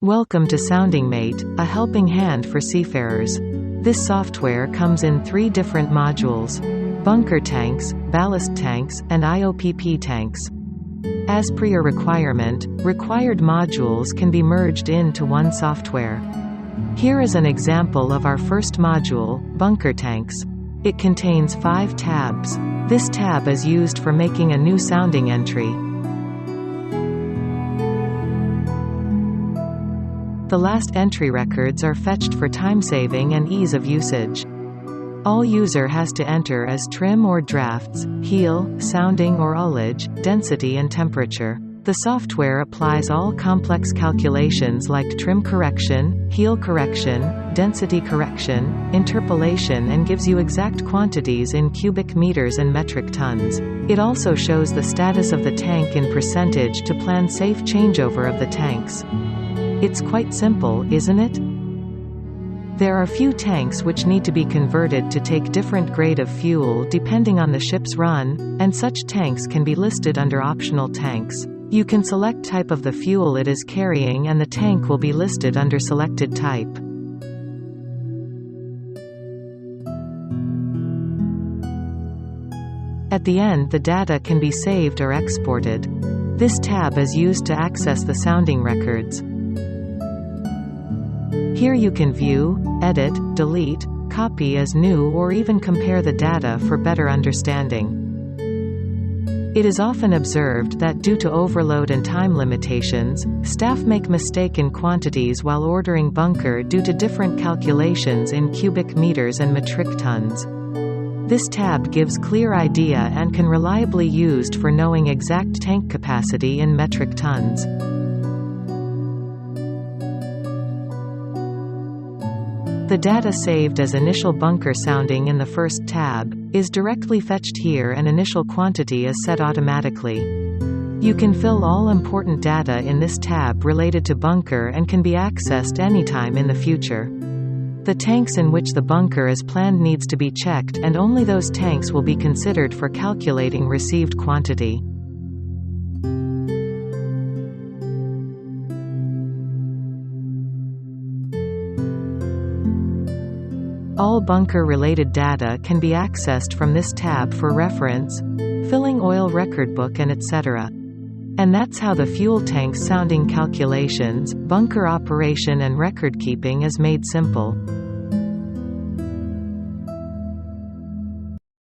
Welcome to Sounding Mate, a helping hand for seafarers. This software comes in 3 different modules: bunker tanks, ballast tanks, and IOPP tanks. As per your requirement, required modules can be merged into one software. Here is an example of our first module, bunker tanks. It contains 5 tabs. This tab is used for making a new sounding entry. The last entry records are fetched for time saving and ease of usage. All user has to enter is trim or drafts, heel, sounding or ullage, density and temperature. The software applies all complex calculations like trim correction, heel correction, density correction, interpolation, and gives you exact quantities in cubic meters and metric tons. It also shows the status of the tank in percentage to plan safe changeover of the tanks. It's quite simple, isn't it? There are few tanks which need to be converted to take different grade of fuel depending on the ship's run, and such tanks can be listed under optional tanks. You can select type of the fuel it is carrying and the tank will be listed under selected type. At the end, the data can be saved or exported. This tab is used to access the sounding records. Here you can view, edit, delete, copy as new, or even compare the data for better understanding. It is often observed that due to overload and time limitations, staff make mistake in quantities while ordering bunker due to different calculations in cubic meters and metric tons. This tab gives clear idea and can reliably used for knowing exact tank capacity in metric tons. The data saved as initial bunker sounding in the first tab is directly fetched here, and initial quantity is set automatically. You can fill all important data in this tab related to bunker and can be accessed anytime in the future. The tanks in which the bunker is planned needs to be checked, and only those tanks will be considered for calculating received quantity. All bunker-related data can be accessed from this tab for reference, filling oil record book, and etc. And that's how the fuel tank sounding calculations, bunker operation and record keeping is made simple.